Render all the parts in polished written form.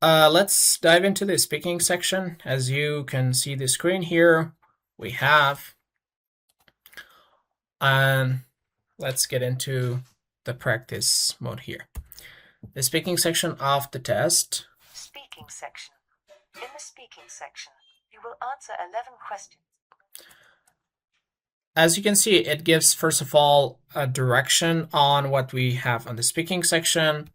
Let's dive into the speaking section. As you can see the screen here, we have, and let's get into the practice mode here. The speaking section of the test. Speaking section. In the speaking section, you will answer 11 questions. As you can see, it gives, first of all, a direction on what we have on the speaking section.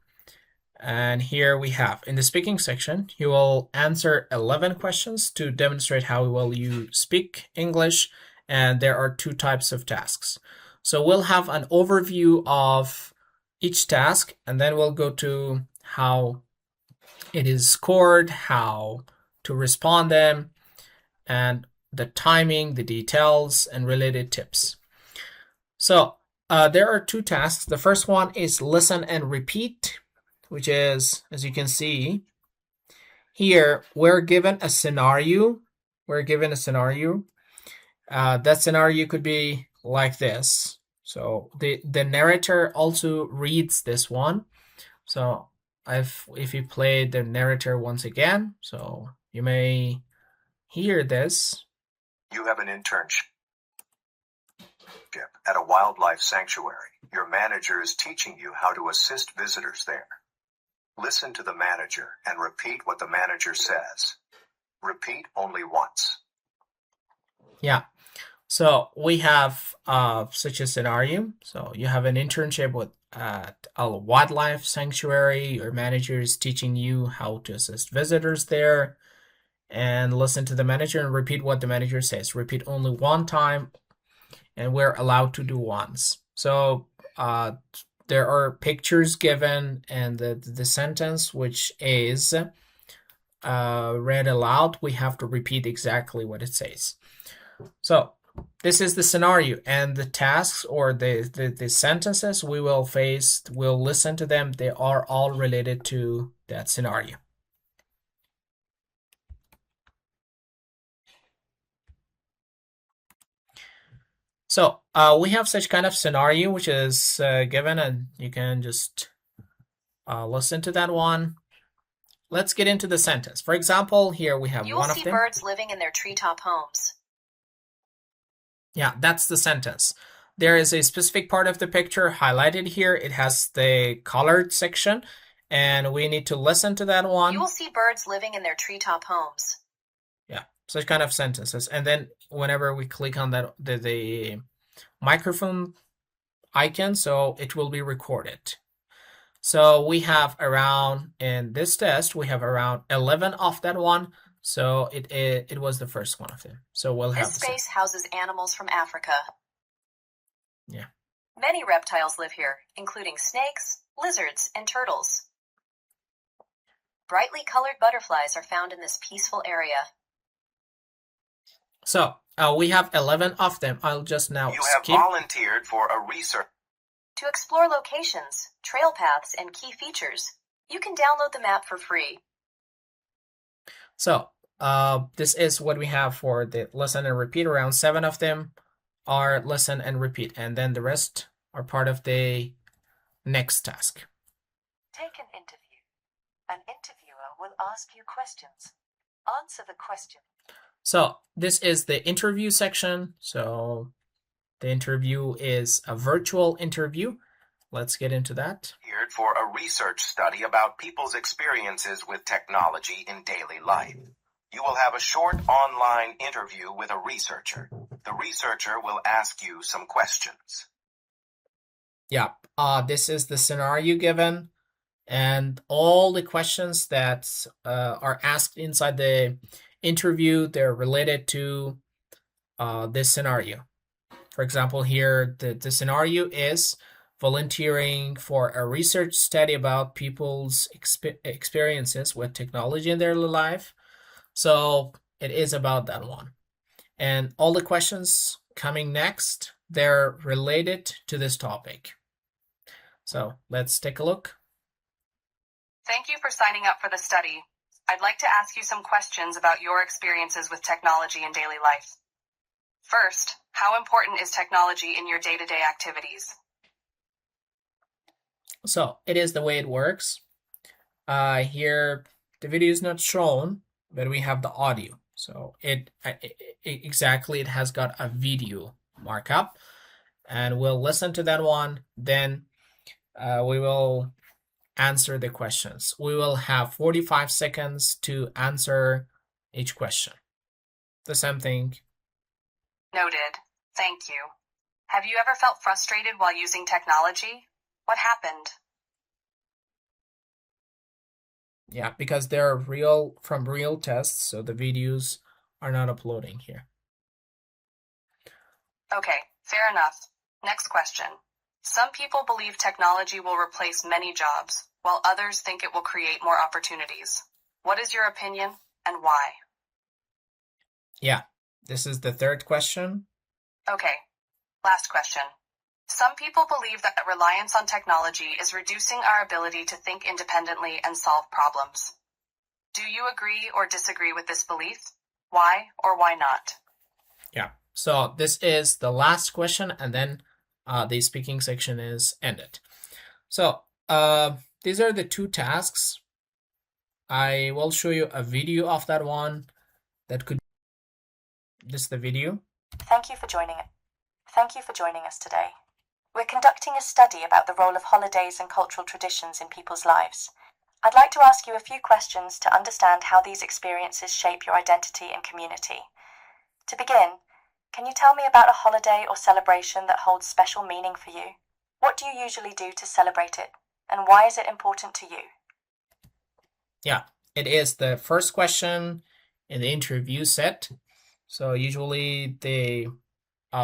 And here we have, in the speaking section, you will answer 11 questions to demonstrate how well you speak English. And there are two types of tasks. So we'll have an overview of each task, and then we'll go to how it is scored, how to respond them, and the timing, the details, and related tips. So there are two tasks. The first one is listen and repeat, which is, as you can see here, we're given a scenario. That scenario could be like this. So the narrator also reads this one. So if you play the narrator once again, so you may hear this. You have an internship at a wildlife sanctuary. Your manager is teaching you how to assist visitors there. Listen to the manager and repeat what the manager says. Repeat only once. Yeah. So we have such a scenario. So you have an internship with a wildlife sanctuary. Your manager is teaching you how to assist visitors there. And listen to the manager and repeat what the manager says. Repeat only one time, and we're allowed to do once. So there are pictures given, and the sentence which is read aloud, we have to repeat exactly what it says. So this is the scenario, and the tasks or the sentences we will face, we'll listen to them. They are all related to that scenario. So we have such kind of scenario which is given, and you can just listen to that one. Let's get into the sentence. For example, here we have You one will of see them. birds living in their treetop homes. Yeah, that's the sentence. There is a specific part of the picture highlighted here. It has the colored section, and we need to listen to that one. You will see birds living in their treetop homes. Yeah, such kind of sentences. And then whenever we click on that the microphone icon, so it will be recorded. So we have around, in this test, we have around 11 of that one. So it was the first one of them. So we'll have this space houses animals from Africa. Yeah. Many reptiles live here, including snakes, lizards, and turtles. Brightly colored butterflies are found in this peaceful area. So we have 11 of them. I'll just now You have volunteered for a research. To explore locations, trail paths, and key features, you can download the map for free. So this is what we have for the listen and repeat. Around 7 of them are listen and repeat, and then the rest are part of the next task. Take an interview. An interviewer will ask you questions. Answer the question. So this is the interview section. So the interview is a virtual interview. Let's get into that. Here for a research study about people's experiences with technology in daily life. You will have a short online interview with a researcher. The researcher will ask you some questions. Yeah, this is the scenario given, and all the questions that are asked inside the interview, they're related to this scenario. For example, here the scenario is volunteering for a research study about people's experiences with technology in their life. So it is about that one. And all the questions coming next, they're related to this topic. So let's take a look. Thank you for signing up for the study. I'd like to ask you some questions about your experiences with technology in daily life. First, how important is technology in your day-to-day activities? So it is the way it works. Here the video is not shown, but we have the audio. So it exactly, it has got a video markup, and we'll listen to that one. Then we will answer the questions. We will have 45 seconds to answer each question. The same thing. Noted. Thank you. Have you ever felt frustrated while using technology? What happened? Yeah, because they're real, from real tests, so the videos are not uploading here. Okay, fair enough. Next question. Some people believe technology will replace many jobs, while others think it will create more opportunities. What is your opinion and why? Yeah, this is the third question. Okay, last question. Some people believe that reliance on technology is reducing our ability to think independently and solve problems. Do you agree or disagree with this belief? Why or why not? Yeah, so this is the last question, and then the speaking section is ended. So these are the two tasks. I will show you a video of that one. That could, this is the video. Thank you for joining us today. We're conducting a study about the role of holidays and cultural traditions in people's lives. I'd like to ask you a few questions to understand how these experiences shape your identity and community. To begin, can you tell me about a holiday or celebration that holds special meaning for you? What do you usually do to celebrate it, and why is it important to you? Yeah, it is the first question in the interview set. So usually the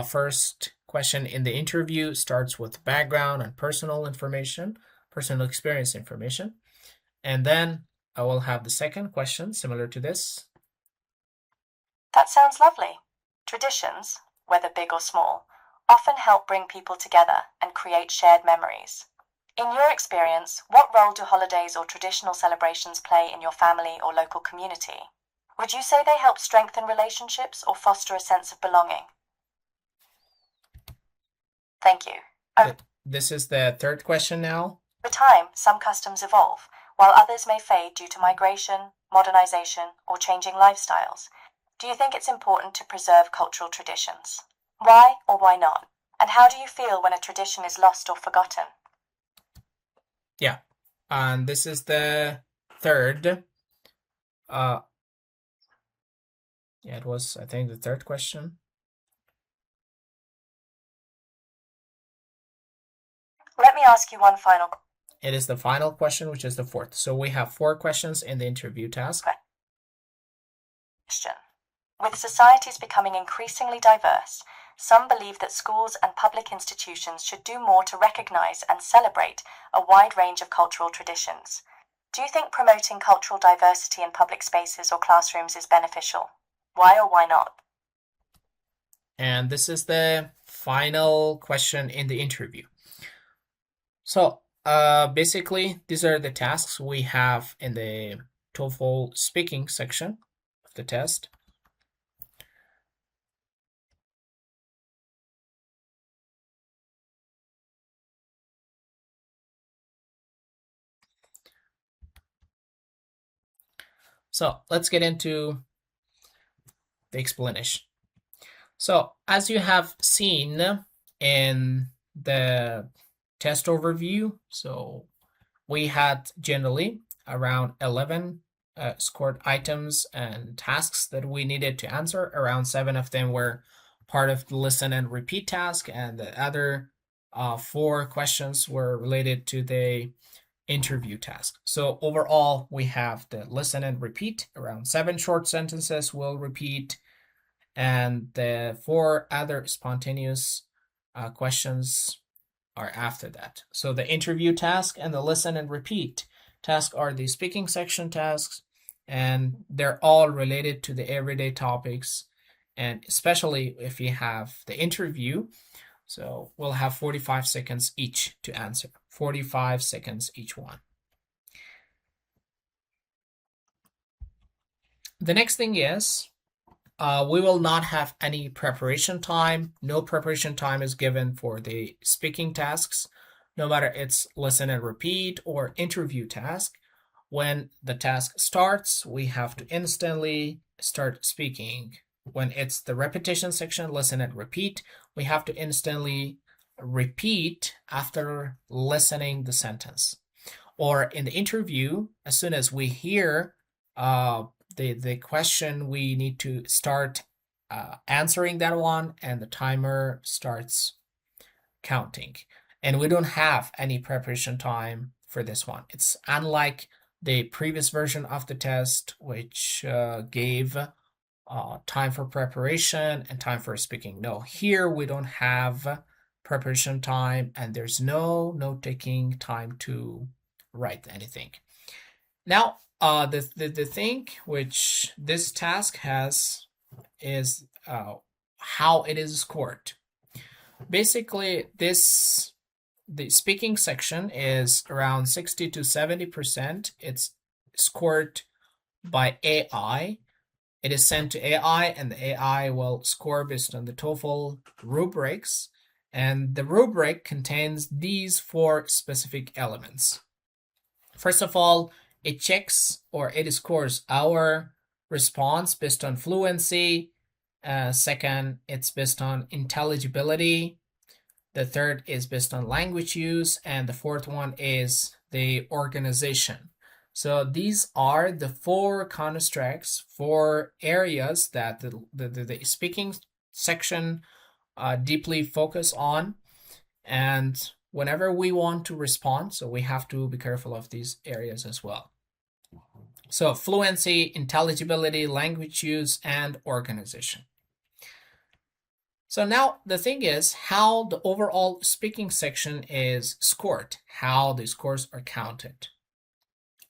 first question in the interview starts with background and personal information, personal experience information. And then I will have the second question similar to this. That sounds lovely. Traditions, whether big or small, often help bring people together and create shared memories. In your experience, what role do holidays or traditional celebrations play in your family or local community? Would you say they help strengthen relationships or foster a sense of belonging? Thank you. This is the third question now. Over time, some customs evolve, while others may fade due to migration, modernization, or changing lifestyles. Do you think it's important to preserve cultural traditions? Why or why not? And how do you feel when a tradition is lost or forgotten? Yeah, and this is the third. Yeah, it was, I think, the third question. Let me ask you one final question. It is the final question, which is the fourth. So we have 4 questions in the interview task. With societies becoming increasingly diverse, some believe that schools and public institutions should do more to recognize and celebrate a wide range of cultural traditions. Do you think promoting cultural diversity in public spaces or classrooms is beneficial? Why or why not? And this is the final question in the interview. So basically, these are the tasks we have in the TOEFL speaking section of the test. So let's get into the explanation. So as you have seen in the test overview, so we had generally around 11 scored items and tasks that we needed to answer. Around 7 of them were part of the listen and repeat task, and the other 4 questions were related to the interview task. So overall, we have the listen and repeat. Around 7 short sentences will repeat, and the 4 other spontaneous questions are after that. So the interview task and the listen and repeat task are the speaking section tasks, and they're all related to the everyday topics, and especially if you have the interview. So we'll have 45 seconds each to answer. 45 seconds each one. The next thing is we will not have any preparation time. No preparation time is given for the speaking tasks, no matter it's listen and repeat or interview task. When the task starts, we have to instantly start speaking. When it's the repetition section, listen and repeat, we have to instantly repeat after listening the sentence. Or in the interview, as soon as we hear the question, we need to start answering that one, and the timer starts counting. And we don't have any preparation time for this one. It's unlike the previous version of the test, which gave time for preparation and time for speaking. No, here we don't have preparation time, and there's no note-taking time to write anything. Now, the thing which this task has is how it is scored. Basically, the speaking section is around 60 to 70%. It's scored by AI. It is sent to AI, and the AI will score based on the TOEFL rubrics. And the rubric contains these 4 specific elements. First of all, it checks or it scores our response based on fluency. Second, it's based on intelligibility. The third is based on language use. And the fourth one is the organization. So these are the 4 constructs, 4 areas that the speaking section deeply focus on. And whenever we want to respond, so we have to be careful of these areas as well. So fluency, intelligibility, language use, and organization. So now the thing is how the overall speaking section is scored, how the scores are counted.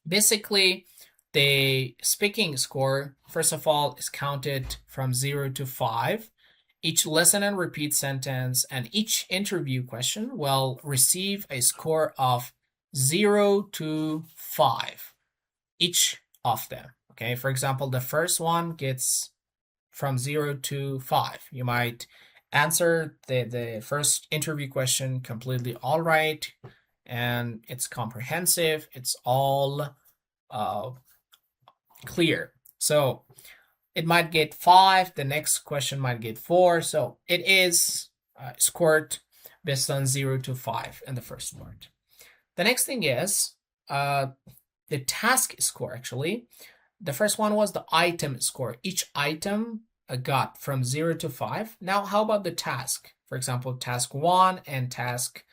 Basically, the speaking score, first of all, is counted from 0 to 5. Each listen and repeat sentence and each interview question will receive a score of 0 to 5, each of them. Okay, for example, the first one gets from 0 to 5. You might answer the first interview question completely all right, and it's comprehensive, it's all clear. So it might get 5, the next question might get 4. So it is scored based on 0 to 5 in the first part. The next thing is the task score, actually. The first one was the item score. Each item got from 0 to 5. Now, how about the task? For example, task 1 and task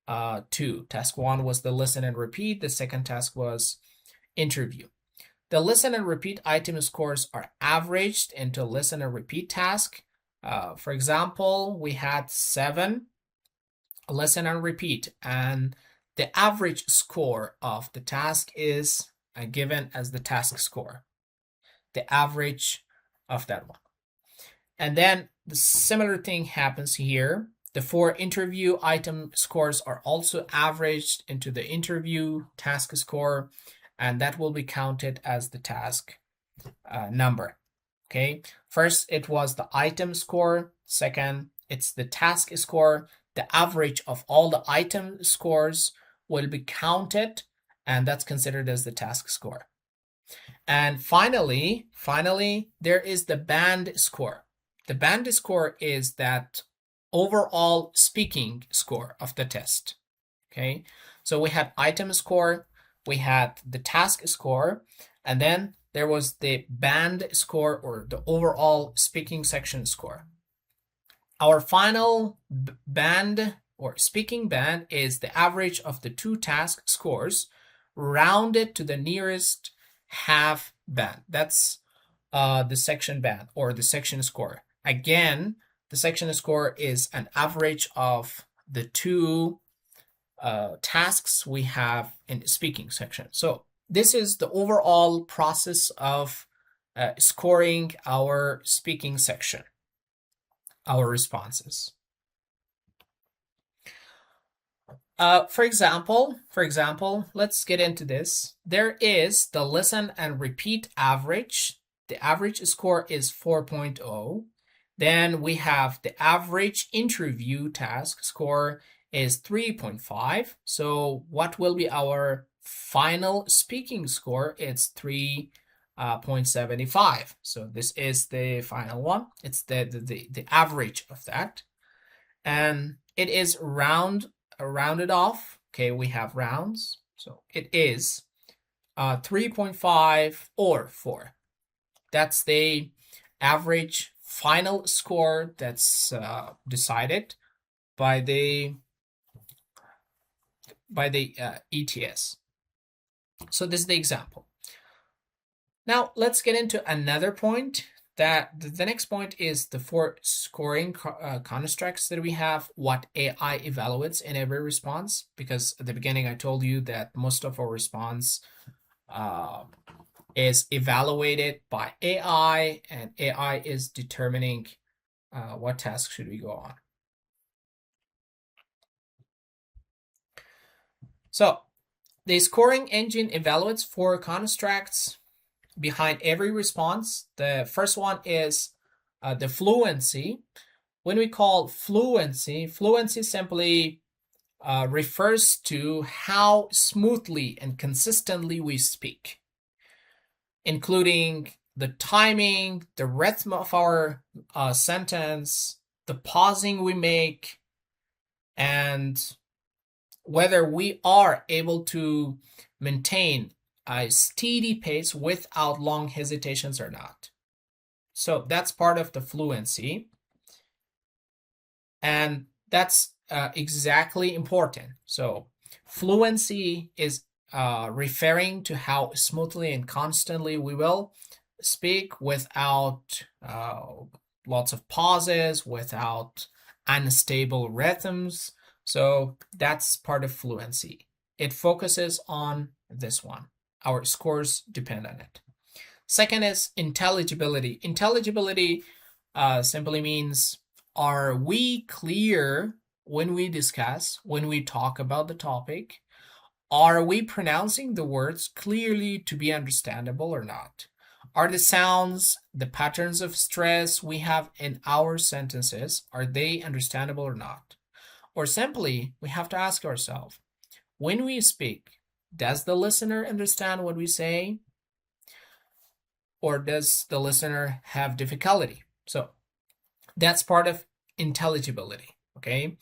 2. Task 1 was the listen and repeat. The second task was interview. The listen and repeat item scores are averaged into listen and repeat task. For example, we had 7 listen and repeat, and the average score of the task is given as the task score, the average of that one. And then the similar thing happens here. The 4 interview item scores are also averaged into the interview task score, and that will be counted as the task number. Okay, first it was the item score, second it's the task score. The average of all the item scores will be counted, and that's considered as the task score. And finally, there is the band score. The band score is that overall speaking score of the test. Okay, so we had item score, we had the task score, and then there was the band score, or the overall speaking section score. Our final band or speaking band is the average of the 2 task scores rounded to the nearest half band. That's the section band or the section score. Again, the section score is an average of the 2 tasks we have in the speaking section. So this is the overall process of scoring our speaking section, our responses. For example, let's get into this. There is the listen and repeat average. The average score is 4.0. Then we have the average interview task score is 3.5. So what will be our final speaking score, it's 3.75. So this is the final one. It's the average of that. And it is rounded off. Okay, we have rounds. So it is 3.5 or 4. That's the average final score that's decided by the ETS. So this is the example. Now let's get into another point. That the next point is the 4 scoring constructs that we have, what AI evaluates in every response, because at the beginning I told you that most of our response is evaluated by AI, and AI is determining what task should we go on. So the scoring engine evaluates 4 constructs behind every response. The first one is the fluency. When we call fluency simply refers to how smoothly and consistently we speak, including the timing, the rhythm of our sentence, the pausing we make, and whether we are able to maintain a steady pace without long hesitations or not. So that's part of the fluency, and that's exactly important. So fluency is referring to how smoothly and constantly we will speak without lots of pauses, without unstable rhythms. So that's part of fluency. It focuses on this one. Our scores depend on it. Second is intelligibility. Intelligibility simply means, are we clear when we discuss, when we talk about the topic? Are we pronouncing the words clearly to be understandable or not? Are the sounds, the patterns of stress we have in our sentences, are they understandable or not? Or simply, we have to ask ourselves, when we speak, does the listener understand what we say? Or does the listener have difficulty? So that's part of intelligibility, okay?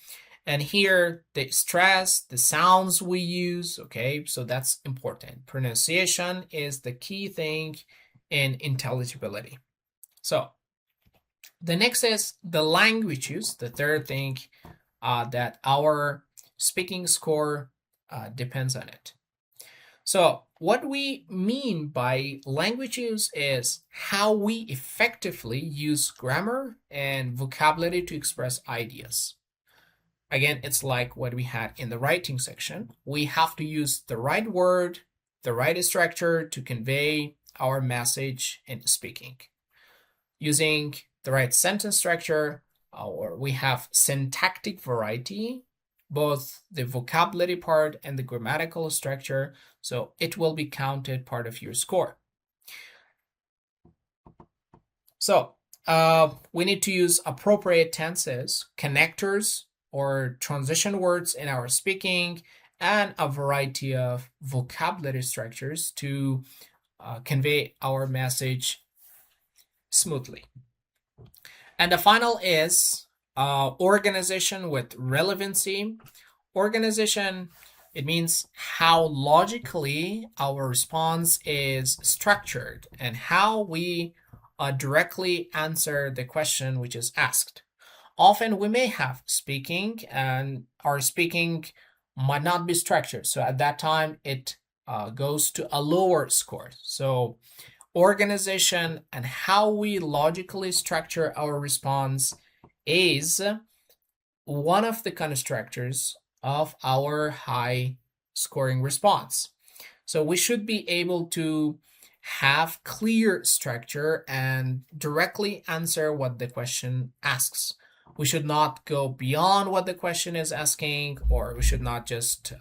And here, the stress, the sounds we use, okay? So that's important. Pronunciation is the key thing in intelligibility. So the next is the language use, the third thing that our speaking score depends on it. So what we mean by language use is how we effectively use grammar and vocabulary to express ideas. Again, it's like what we had in the writing section. We have to use the right word, the right structure to convey our message in speaking. Using the right sentence structure, or we have syntactic variety, both the vocabulary part and the grammatical structure, so it will be counted part of your score. So we need to use appropriate tenses, connectors, or transition words in our speaking, and a variety of vocabulary structures to convey our message smoothly. And the final is organization with relevancy. Organization, it means how logically our response is structured and how we directly answer the question which is asked. Often we may have speaking, and our speaking might not be structured. So at that time, it goes to a lower score. So organization and how we logically structure our response is one of the constructors of our high scoring response. So we should be able to have clear structure and directly answer what the question asks. We should not go beyond what the question is asking, or we should not just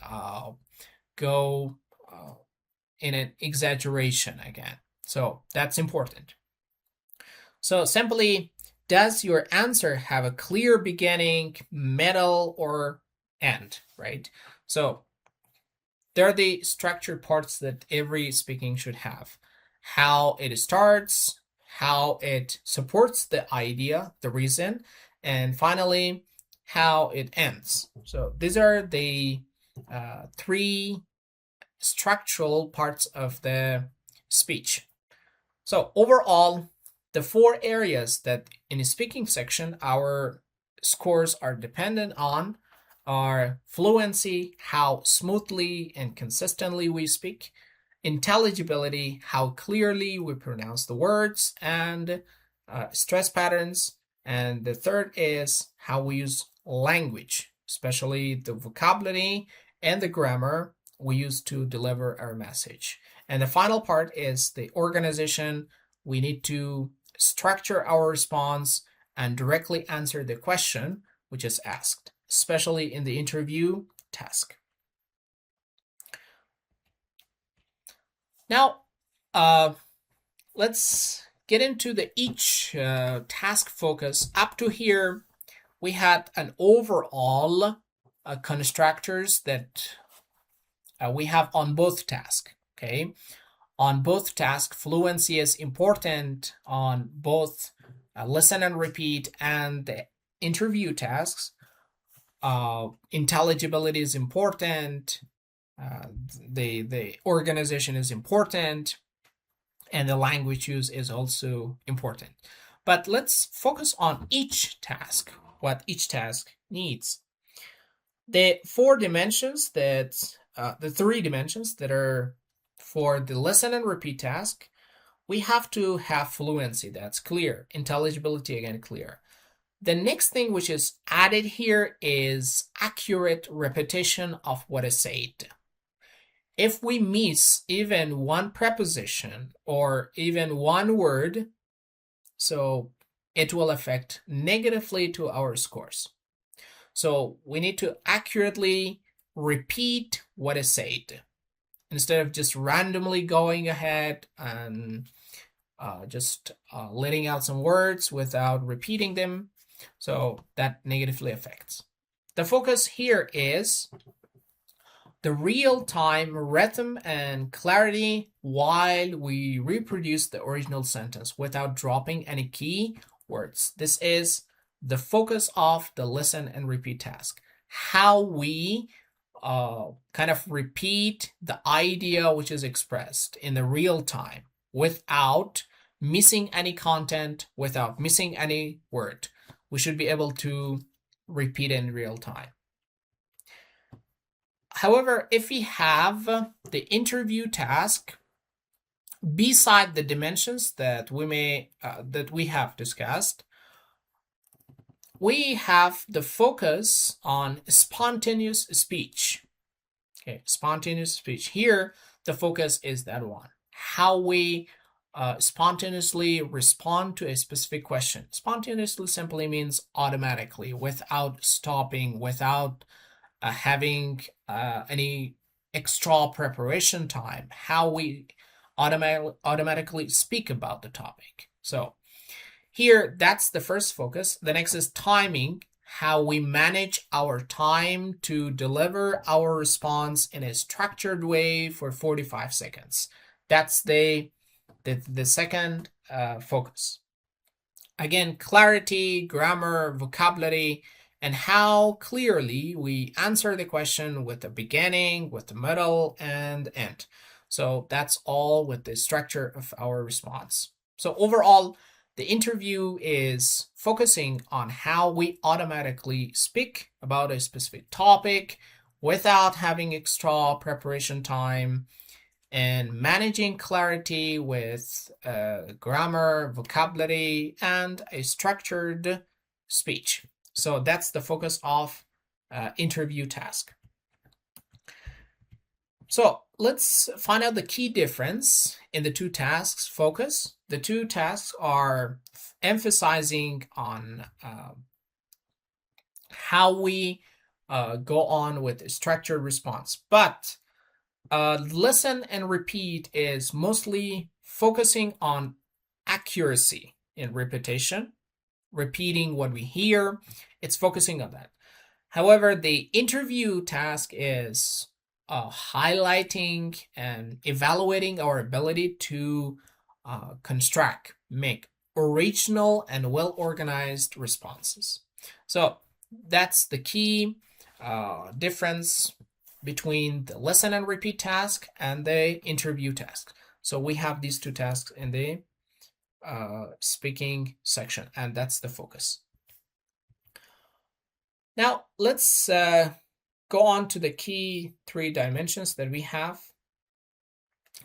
go in an exaggeration again. So that's important. So simply, does your answer have a clear beginning, middle, or end, right? So they're the structured parts that every speaking should have. How it starts, how it supports the idea, the reason, and finally, how it ends. So these are the three structural parts of the speech. So overall, the four areas that in the speaking section our scores are dependent on are fluency, how smoothly and consistently we speak, intelligibility, how clearly we pronounce the words, and stress patterns. And the third is how we use language, especially the vocabulary and the grammar we use to deliver our message. And the final part is the organization. We need to structure our response and directly answer the question which is asked, especially in the interview task. Now, let's get into the each task focus. Up to here, we had an overall constructors that we have on both tasks. Okay, on both tasks, fluency is important on both listen and repeat and the interview tasks. Intelligibility is important. The organization is important, and the language use is also important. But let's focus on each task, what each task needs. The four dimensions that, the three dimensions that are for the listen and repeat task, we have to have fluency, that's clear. Intelligibility, again, clear. The next thing which is added here is accurate repetition of what is said. If we miss even one preposition or even one word, so it will affect negatively to our scores. So we need to accurately repeat what is said instead of just randomly going ahead and just letting out some words without repeating them. So that negatively affects. The focus here is the real-time rhythm and clarity while we reproduce the original sentence without dropping any key words. This is the focus of the listen and repeat task. How we kind of repeat the idea which is expressed in the real time without missing any content, without missing any word. We should be able to repeat in real time. However, if we have the interview task beside the dimensions that we have discussed, we have the focus on spontaneous speech. Okay, spontaneous speech. Here, the focus is that one. How we spontaneously respond to a specific question. Spontaneously simply means automatically, without stopping, without having any extra preparation time. How we automatically speak about the topic. So here, that's the first focus. The next is timing, how we manage our time to deliver our response in a structured way for 45 seconds. That's the second focus. Again, clarity, grammar, vocabulary, and how clearly we answer the question with the beginning, with the middle, and end. So that's all with the structure of our response. So overall, the interview is focusing on how we automatically speak about a specific topic without having extra preparation time and managing clarity with grammar, vocabulary, and a structured speech. So that's the focus of interview task. So let's find out the key difference in the two tasks focus. The two tasks are emphasizing on how we go on with a structured response. But listen and repeat is mostly focusing on accuracy in repetition, repeating what we hear. It's focusing on that. However, the interview task is highlighting and evaluating our ability to make original and well-organized responses. So that's the key difference between the listen and repeat task and the interview task. So we have these two tasks in the speaking section, and that's the focus. Now let's go on to the key 3 dimensions that we have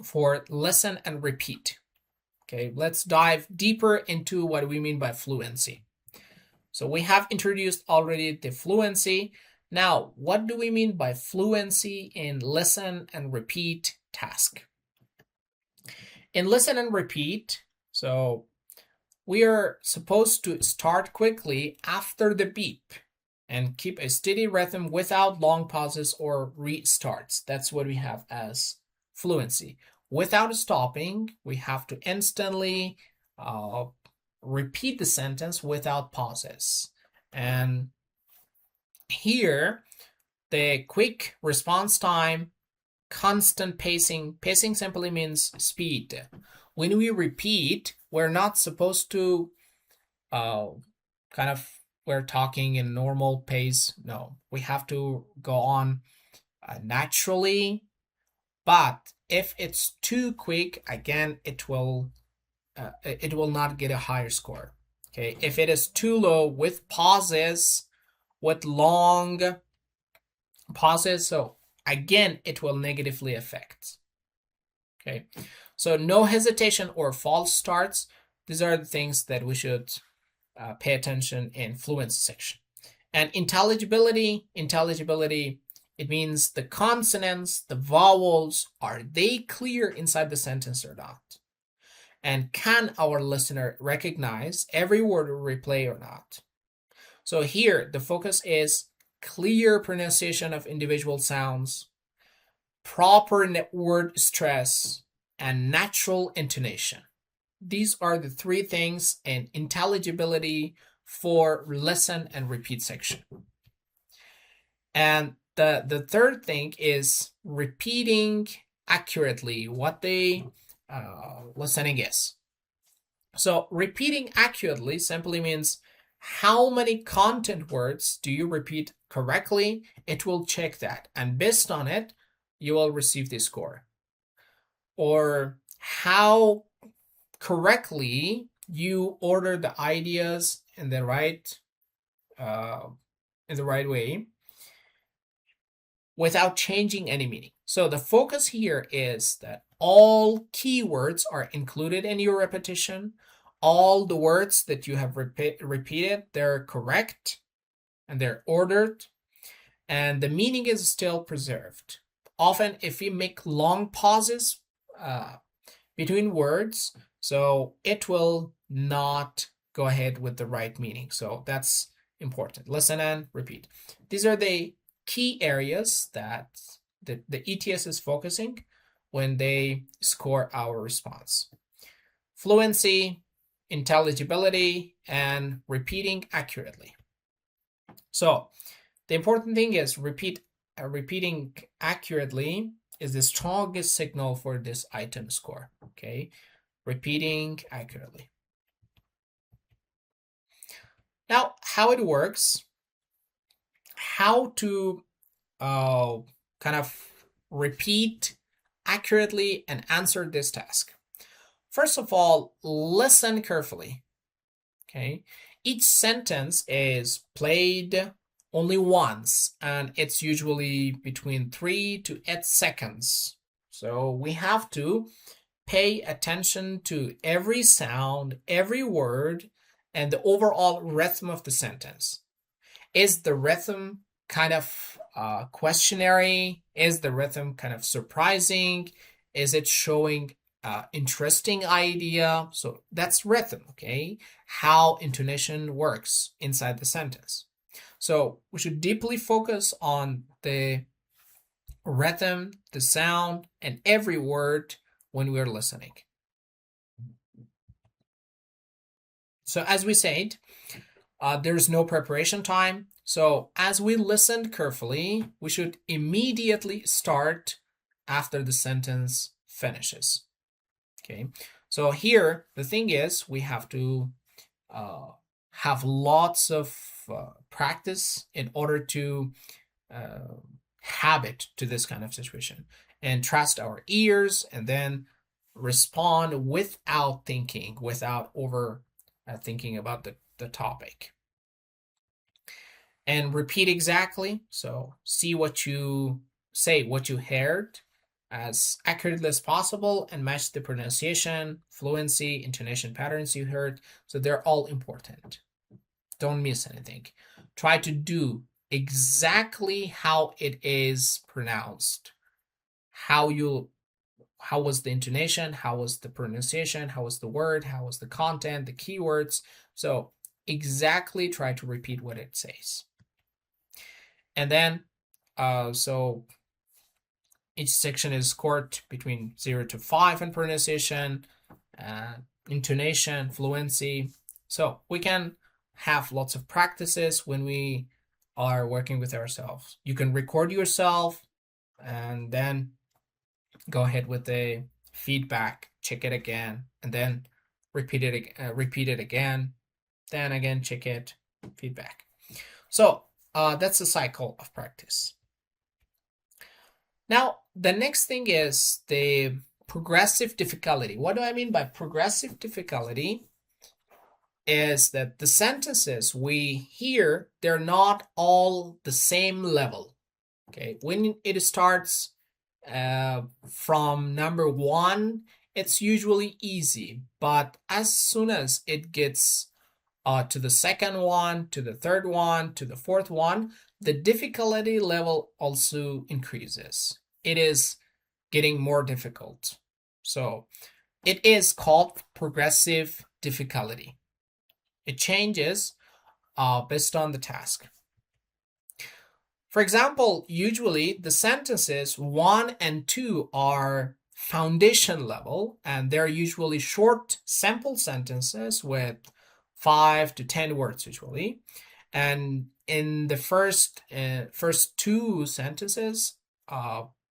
for listen and repeat. Okay, let's dive deeper into what we mean by fluency. So we have introduced already the fluency. Now, what do we mean by fluency in listen and repeat task? In listen and repeat, so we are supposed to start quickly after the beep and keep a steady rhythm without long pauses or restarts. That's what we have as fluency. Without stopping, we have to instantly repeat the sentence without pauses. And here, the quick response time, constant pacing. Pacing simply means speed. When we repeat, we're not supposed to we're talking in normal pace. No, we have to go on naturally. But if it's too quick, again, it will not get a higher score. Okay, if it is too low with pauses, with long pauses, so again, it will negatively affect. Okay, so no hesitation or false starts. These are the things that we should pay attention in fluency section. And intelligibility, it means the consonants, the vowels, are they clear inside the sentence or not? And can our listener recognize every word we play or not? So here, the focus is clear pronunciation of individual sounds, proper word stress, and natural intonation. These are the 3 things in intelligibility for listen and repeat section. And the third thing is repeating accurately what the listening is. So repeating accurately simply means how many content words do you repeat correctly. It will check that, and based on it, you will receive the score. Or how correctly you order the ideas in the right way without changing any meaning. So the focus here is that all keywords are included in your repetition. All the words that you have repeated, they're correct and they're ordered, and the meaning is still preserved. Often, if we make long pauses between words, so it will not go ahead with the right meaning. So that's important. Listen and repeat. These are the key areas that the ETS is focusing when they score our response. Fluency, intelligibility, and repeating accurately. So the important thing is repeating accurately is the strongest signal for this item score. Okay, repeating accurately. Now, how it works, how to kind of repeat accurately and answer this task. First of all, listen carefully. Okay, each sentence is played only once, and it's usually between 3 to 8 seconds. So we have to pay attention to every sound, every word, and the overall rhythm of the sentence. Is the rhythm kind of questionary? Is the rhythm kind of surprising? Is it showing interesting idea? So that's rhythm, okay? How intonation works inside the sentence. So we should deeply focus on the rhythm, the sound, and every word when we're listening. So as we said, there's no preparation time. So as we listened carefully, we should immediately start after the sentence finishes. Okay, so here the thing is we have to have lots of practice in order to habit to this kind of situation and trust our ears and then respond without thinking, without over thinking about the topic. And repeat exactly. So see what you say, what you heard as accurately as possible and match the pronunciation, fluency, intonation patterns you heard. So they're all important. Don't miss anything. Try to do exactly how it is pronounced. How was the intonation, how was the pronunciation, how was the word, how was the content, the keywords. So exactly try to repeat what it says. And then so each section is scored between 0 to 5 in pronunciation, intonation, fluency. So we can have lots of practices when we are working with ourselves. You can record yourself and then go ahead with the feedback, check it again, and then repeat it again, then again check it, feedback. So that's the cycle of practice. Now, the next thing is the progressive difficulty. What do I mean by progressive difficulty? Is that the sentences we hear, they're not all the same level. Okay, when it starts from number 1, it's usually easy, but as soon as it gets to the second one, to the third one, to the fourth one, the difficulty level also increases. It is getting more difficult. So it is called progressive difficulty. It changes based on the task. For example, usually the sentences 1 and 2 are foundation level, and they're usually short sample sentences with 5 to 10 words usually. And in the first 2 sentences,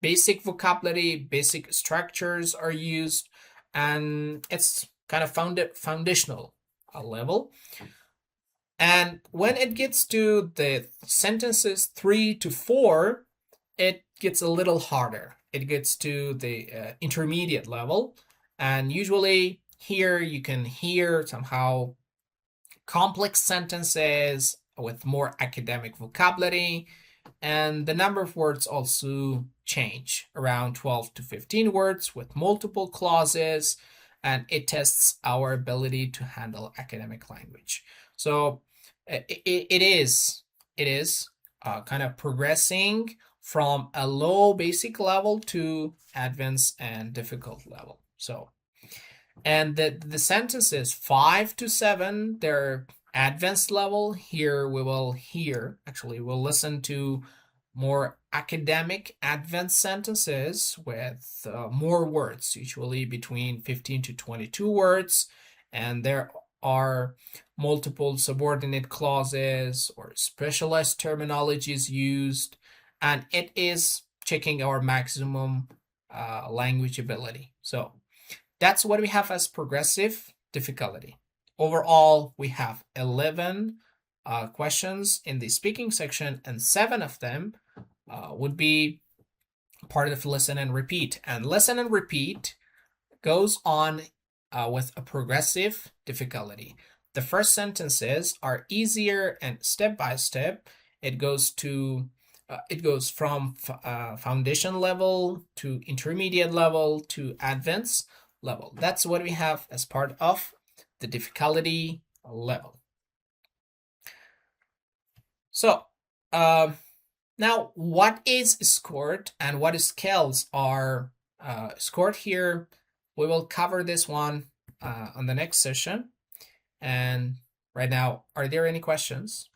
basic vocabulary, basic structures are used, and it's kind of foundational level. And when it gets to the sentences 3 to 4, it gets a little harder. It gets to the intermediate level. And usually here you can hear somehow complex sentences with more academic vocabulary. And the number of words also change, around 12 to 15 words with multiple clauses. And it tests our ability to handle academic language. So it is kind of progressing from a low basic level to advanced and difficult level. So, and the sentences 5 to 7, they're advanced level. Here we'll listen to more academic advanced sentences with more words, usually between 15 to 22 words, and there are multiple subordinate clauses or specialized terminologies used, and it is checking our maximum language ability. So that's what we have as progressive difficulty. Overall, we have 11 questions in the speaking section, and 7 of them would be part of listen and repeat. And listen and repeat goes on with a progressive difficulty. The first sentences are easier, and step by step, it goes from foundation level to intermediate level to advanced level. That's what we have as part of the difficulty level. So now what is scored and what scales are scored here? We will cover this one on the next session. And right now, are there any questions?